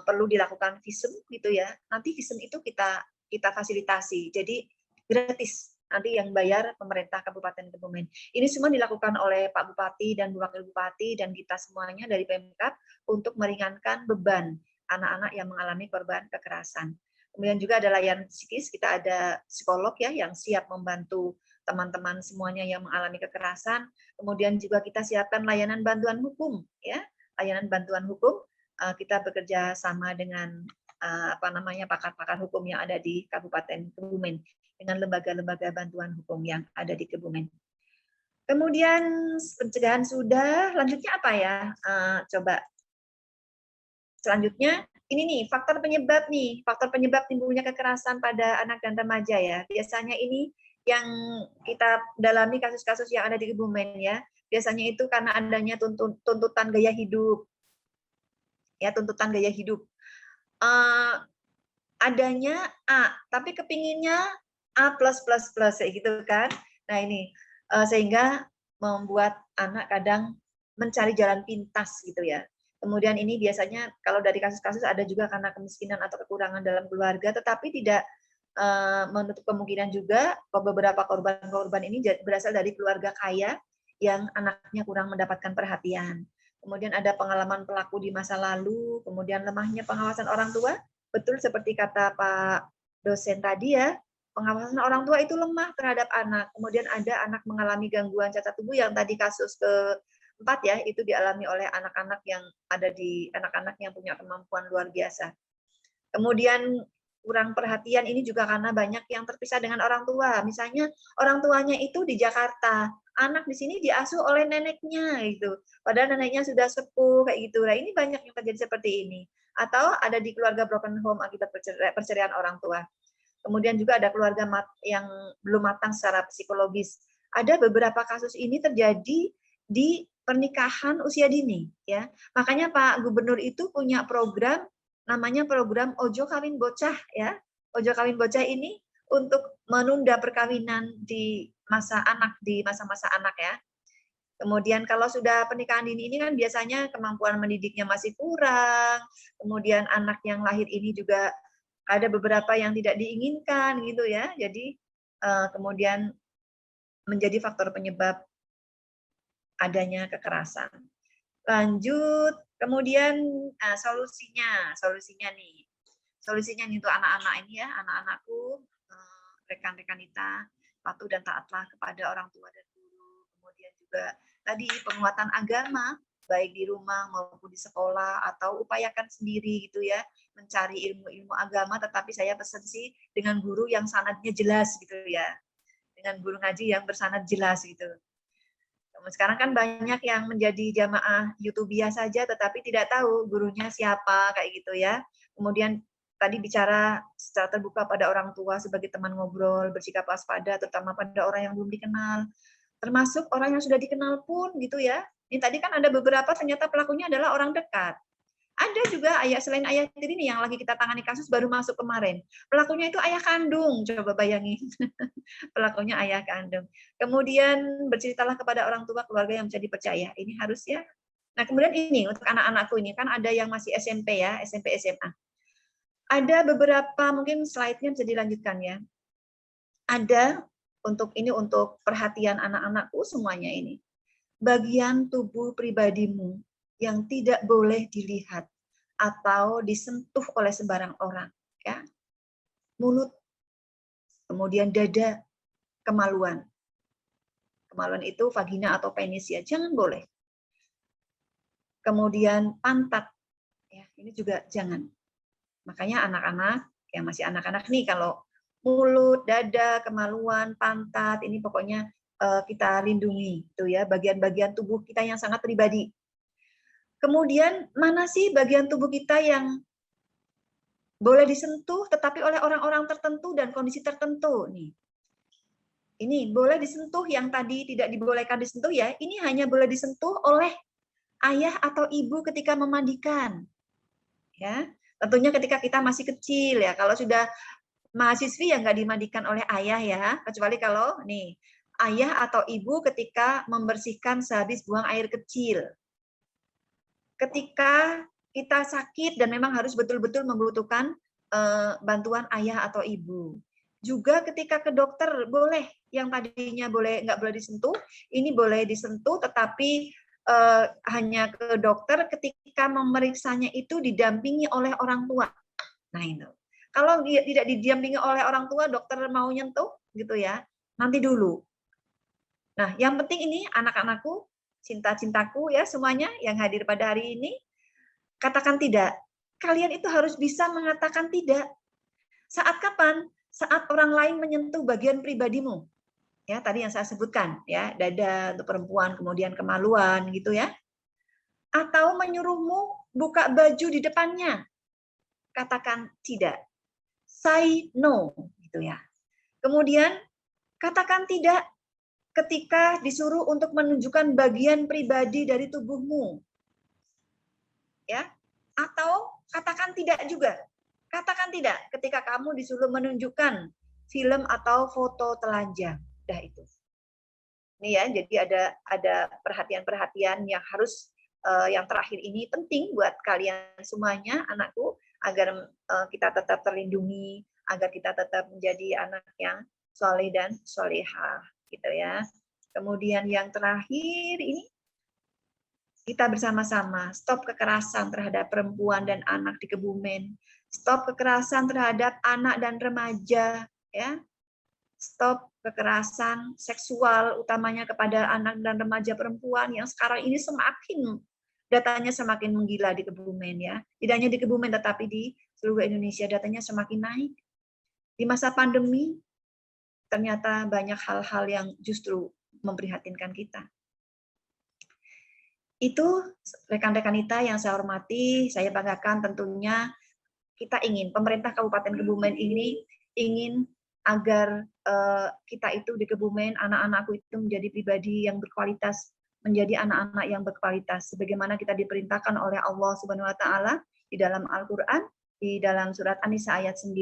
perlu dilakukan visum gitu ya. Nanti visum itu kita fasilitasi. Jadi gratis. Nanti yang bayar pemerintah Kabupaten Kebumen. Ini semua dilakukan oleh Pak Bupati dan Wakil Bupati dan kita semuanya dari Pemkab untuk meringankan beban anak-anak yang mengalami korban kekerasan. Kemudian juga ada layanan psikis, kita ada psikolog ya yang siap membantu teman-teman semuanya yang mengalami kekerasan. Kemudian juga kita siapkan layanan bantuan hukum ya. Layanan bantuan hukum kita bekerja sama dengan pakar-pakar hukum yang ada di Kabupaten Kebumen dengan lembaga-lembaga bantuan hukum yang ada di Kebumen. Kemudian pencegahan sudah, lanjutnya apa ya? Coba selanjutnya ini nih faktor penyebab timbulnya kekerasan pada anak dan remaja ya. Biasanya ini yang kita dalami kasus-kasus yang ada di Kebumen ya. Biasanya itu karena adanya tuntutan gaya hidup. Ya, tuntutan gaya hidup. Adanya A, tapi kepinginnya A+++, kayak gitu kan. Nah ini, sehingga membuat anak kadang mencari jalan pintas gitu ya. Kemudian ini biasanya kalau dari kasus-kasus ada juga karena kemiskinan atau kekurangan dalam keluarga, tetapi tidak menutup kemungkinan juga beberapa korban-korban ini berasal dari keluarga kaya yang anaknya kurang mendapatkan perhatian. kemudian ada pengalaman pelaku di masa lalu, kemudian lemahnya pengawasan orang tua. Betul seperti kata Pak dosen tadi ya, pengawasan orang tua itu lemah terhadap anak. Kemudian ada anak mengalami gangguan cacat tubuh yang tadi kasus keempat ya, itu dialami oleh anak-anak yang ada di anak-anak yang punya kemampuan luar biasa. Kemudian kurang perhatian ini juga karena banyak yang terpisah dengan orang tua. Misalnya orang tuanya itu di Jakarta, anak di sini diasuh oleh neneknya gitu. Padahal neneknya sudah sepuh kayak gitu. Nah, ini banyak yang terjadi seperti ini. Atau ada di keluarga broken home akibat perceraian orang tua. Kemudian juga ada keluarga yang belum matang secara psikologis. Ada beberapa kasus ini terjadi di pernikahan usia dini ya. Makanya Pak Gubernur itu punya program namanya program Ojo Kawin Bocah ya. Ojo Kawin Bocah ini untuk menunda perkawinan di masa anak, di masa-masa anak ya. Kemudian kalau sudah pernikahan dini ini kan biasanya kemampuan mendidiknya masih kurang, kemudian anak yang lahir ini juga ada beberapa yang tidak diinginkan gitu ya. Jadi kemudian menjadi faktor penyebab adanya kekerasan. Lanjut, kemudian solusinya nih. Solusinya nih untuk anak-anak ini ya, anak-anakku, rekan-rekan kita, patuh dan taatlah kepada orang tua dan guru. Kemudian juga tadi penguatan agama, baik di rumah maupun di sekolah, atau upayakan sendiri gitu ya, mencari ilmu-ilmu agama, tetapi saya pesan sih dengan guru yang sanadnya jelas gitu ya, dengan guru ngaji yang bersanad jelas gitu. Sekarang kan banyak yang menjadi jamaah YouTubia saja, tetapi tidak tahu gurunya siapa, kayak gitu ya. Kemudian tadi bicara secara terbuka pada orang tua sebagai teman ngobrol, bersikap waspada, terutama pada orang yang belum dikenal. Termasuk orang yang sudah dikenal pun gitu ya. Ini tadi kan ada beberapa ternyata pelakunya adalah orang dekat. Ada juga ayah selain ayah tiri nih yang lagi kita tangani kasus baru masuk kemarin. Pelakunya itu ayah kandung, coba bayangin. Pelakunya ayah kandung. Kemudian berceritalah kepada orang tua keluarga yang bisa dipercaya. Ini harus ya. Nah, kemudian ini untuk anak-anakku ini kan ada yang masih SMP ya, SMP SMA. Ada beberapa mungkin slide-nya bisa dilanjutkan ya. Ada untuk perhatian anak-anakku semuanya ini. Bagian tubuh pribadimu yang tidak boleh dilihat atau disentuh oleh sembarang orang, ya. Mulut, kemudian dada, kemaluan. Kemaluan itu vagina atau penis ya, jangan boleh. Kemudian pantat, ya, ini juga jangan. Makanya anak-anak yang masih anak-anak nih kalau mulut, dada, kemaluan, pantat, ini pokoknya kita lindungi tuh ya, bagian-bagian tubuh kita yang sangat pribadi. Kemudian mana sih bagian tubuh kita yang boleh disentuh tetapi oleh orang-orang tertentu dan kondisi tertentu nih. Ini boleh disentuh yang tadi tidak dibolehkan disentuh ya, ini hanya boleh disentuh oleh ayah atau ibu ketika memandikan. Ya, tentunya ketika kita masih kecil ya. Kalau sudah mahasiswi yang nggak dimandikan oleh ayah ya, kecuali kalau nih ayah atau ibu ketika membersihkan sehabis buang air kecil. Ketika kita sakit dan memang harus betul-betul membutuhkan bantuan ayah atau ibu. Juga ketika ke dokter boleh, yang tadinya nggak boleh disentuh, ini boleh disentuh, tetapi hanya ke dokter ketika memeriksanya itu didampingi oleh orang tua. Nah itu. Kalau tidak didampingi oleh orang tua, dokter mau nyentuh gitu ya, nanti dulu. Nah, yang penting ini anak-anakku, cinta-cintaku ya semuanya yang hadir pada hari ini, katakan tidak. Kalian itu harus bisa mengatakan tidak. Saat kapan? Saat orang lain menyentuh bagian pribadimu. Ya, tadi yang saya sebutkan ya, dada untuk perempuan, kemudian kemaluan gitu ya. Atau menyuruhmu buka baju di depannya. Katakan tidak. Say no gitu ya. Kemudian katakan tidak ketika disuruh untuk menunjukkan bagian pribadi dari tubuhmu. Ya. Atau katakan tidak juga. Katakan tidak ketika kamu disuruh menunjukkan film atau foto telanjang. Dah itu. Ini ya, jadi ada perhatian-perhatian yang harus yang terakhir ini penting buat kalian semuanya, anakku, agar kita tetap terlindungi, agar kita tetap menjadi anak yang soleh dan solehah, gitu ya. Kemudian yang terakhir ini kita bersama-sama stop kekerasan terhadap perempuan dan anak di Kebumen, stop kekerasan terhadap anak dan remaja, ya, stop kekerasan seksual utamanya kepada anak dan remaja perempuan yang sekarang ini datanya semakin menggila di Kebumen, ya, tidak hanya di Kebumen tetapi di seluruh Indonesia datanya semakin naik. Di masa pandemi ternyata banyak hal-hal yang justru memprihatinkan kita. Itu rekan-rekan kita yang saya hormati, saya banggakan tentunya kita ingin, pemerintah Kabupaten Kebumen ini ingin agar kita itu di Kebumen, anak-anakku itu menjadi pribadi yang berkualitas, menjadi anak-anak yang berkualitas, sebagaimana kita diperintahkan oleh Allah Subhanahu Wa Taala di dalam Al-Quran, di dalam surat An-Nisa ayat 9.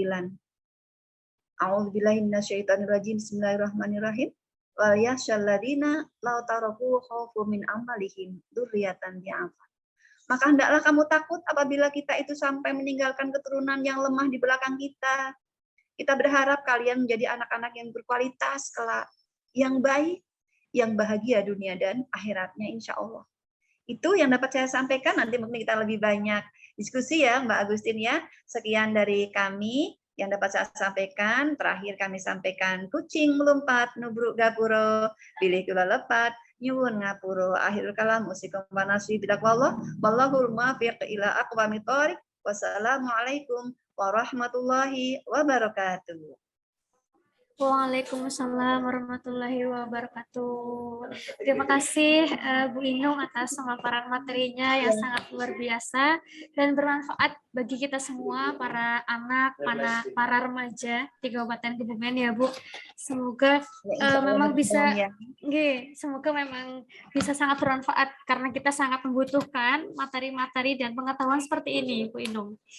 A'udzubillahi minasyaitonirrajim. Bismillahirrahmanirrahim. Wal yakhshal ladzina law taraku khaufu min amalihim dzurriyyatan dha'afan. Maka hendaklah kamu takut apabila kita itu sampai meninggalkan keturunan yang lemah di belakang kita. Kita berharap kalian menjadi anak-anak yang berkualitas kelak, yang baik, yang bahagia dunia dan akhiratnya insya Allah. Itu yang dapat saya sampaikan, nanti mungkin kita lebih banyak diskusi ya Mbak Agustin ya. Sekian dari kami yang dapat saya sampaikan. Terakhir kami sampaikan kucing melompat, nubruk gapuro, pilih kula lepat, nyuwun ngapuro. Akhirul kalam usikum wa nasri bidakwallah. Wallahul muwaffiq ila aqwamit thoriq. Wassalamualaikum warahmatullahi wabarakatuh. Waalaikumsalam warahmatullahi wabarakatuh. Terima kasih Bu Inung atas pemaparan materinya yang sangat luar biasa dan bermanfaat bagi kita semua, para anak, para remaja di Kabupaten Kebumen ya Bu. Semoga memang bisa, semoga memang bisa sangat bermanfaat karena kita sangat membutuhkan materi-materi dan pengetahuan seperti ini Bu Inung.